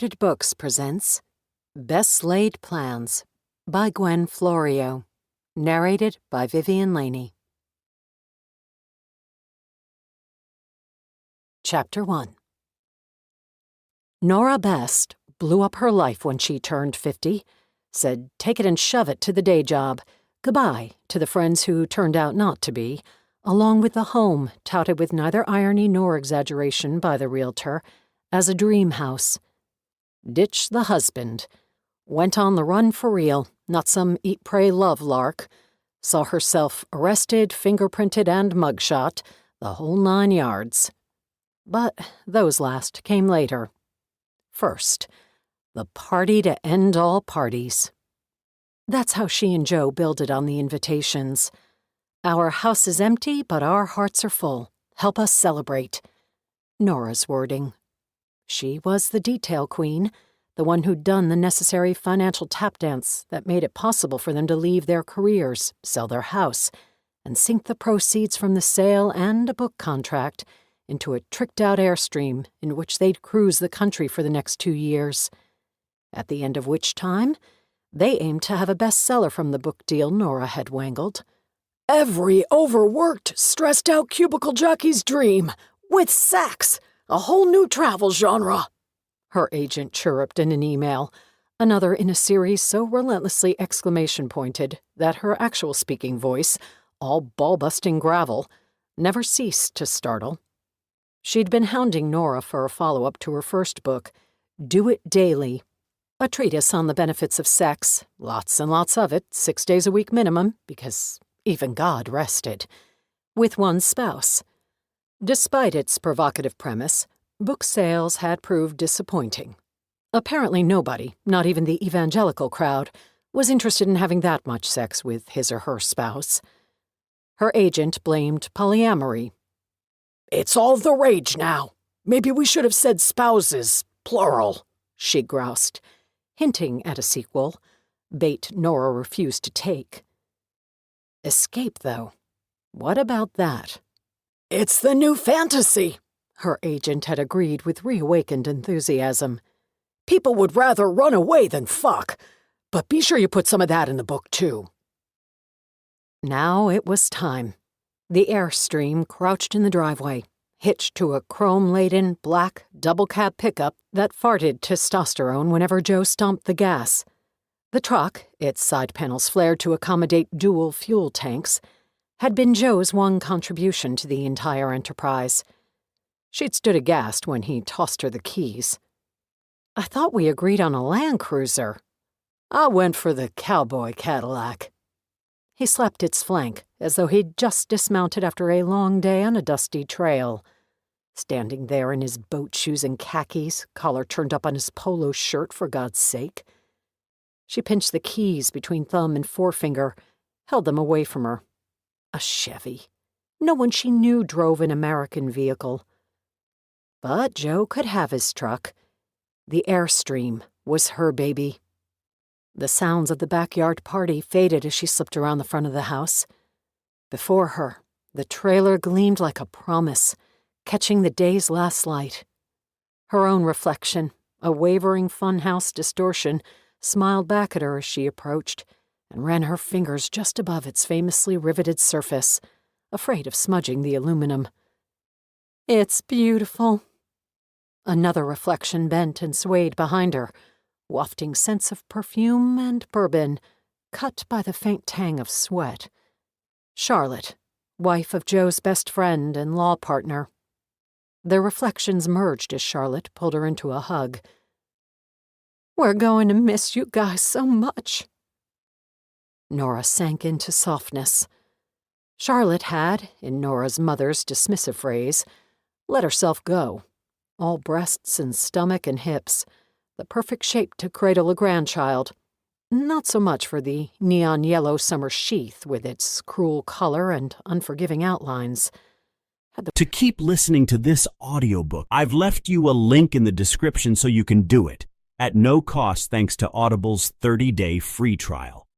Crafted Books presents Best Laid Plans by Gwen Florio, narrated by Vivian Laney. Chapter 1. Nora Best blew up her life when she turned 50, said take it and shove it to the day job, goodbye to the friends who turned out not to be, along with the home touted with neither irony nor exaggeration by the realtor as a dream house. Ditched the husband, went on the run for real, not some eat, pray, love lark, saw herself arrested, fingerprinted, and mugshot, the whole 9 yards. But those last came later. First, the party to end all parties. That's how she and Joe builded on the invitations. Our house is empty, but our hearts are full. Help us celebrate. Nora's wording. She was the detail queen, the one who'd done the necessary financial tap dance that made it possible for them to leave their careers, sell their house, and sink the proceeds from the sale and a book contract into a tricked-out Airstream in which they'd cruise the country for the next 2 years, at the end of which time they aimed to have a bestseller from the book deal Nora had wangled. Every overworked, stressed-out cubicle jockey's dream, with sex! A whole new travel genre, her agent chirruped in an email, another in a series so relentlessly exclamation-pointed that her actual speaking voice, all ball-busting gravel, never ceased to startle. She'd been hounding Nora for a follow-up to her first book, Do It Daily, a treatise on the benefits of sex, lots and lots of it, 6 days a week minimum, because even God rested, with one spouse. Despite its provocative premise, book sales had proved disappointing. Apparently nobody, not even the evangelical crowd, was interested in having that much sex with his or her spouse. Her agent blamed polyamory. "It's all the rage now. Maybe we should have said spouses, plural," she groused, hinting at a sequel, bait Nora refused to take. Escape, though. What about that? "It's the new fantasy," her agent had agreed with reawakened enthusiasm. "People would rather run away than fuck, but be sure you put some of that in the book, too." Now it was time. The Airstream crouched in the driveway, hitched to a chrome-laden, black, double-cab pickup that farted testosterone whenever Joe stomped the gas. The truck, its side panels flared to accommodate dual fuel tanks, had been Joe's one contribution to the entire enterprise. She'd stood aghast when he tossed her the keys. "I thought we agreed on a Land Cruiser." "I went for the cowboy Cadillac." He slapped its flank, as though he'd just dismounted after a long day on a dusty trail. Standing there in his boat shoes and khakis, collar turned up on his polo shirt, for God's sake. She pinched the keys between thumb and forefinger, held them away from her. A Chevy. No one she knew drove an American vehicle. But Joe could have his truck. The Airstream was her baby. The sounds of the backyard party faded as she slipped around the front of the house. Before her, the trailer gleamed like a promise, catching the day's last light. Her own reflection, a wavering funhouse distortion, smiled back at her as she approached, and ran her fingers just above its famously riveted surface, afraid of smudging the aluminum. "It's beautiful." Another reflection bent and swayed behind her, wafting scents of perfume and bourbon, cut by the faint tang of sweat. Charlotte, wife of Joe's best friend and law partner. Their reflections merged as Charlotte pulled her into a hug. "We're going to miss you guys so much." Nora sank into softness. Charlotte had, in Nora's mother's dismissive phrase, let herself go, all breasts and stomach and hips, the perfect shape to cradle a grandchild. Not so much for the neon yellow summer sheath with its cruel color and unforgiving outlines. To keep listening to this audiobook, I've left you a link in the description so you can do it, at no cost thanks to Audible's 30-day free trial.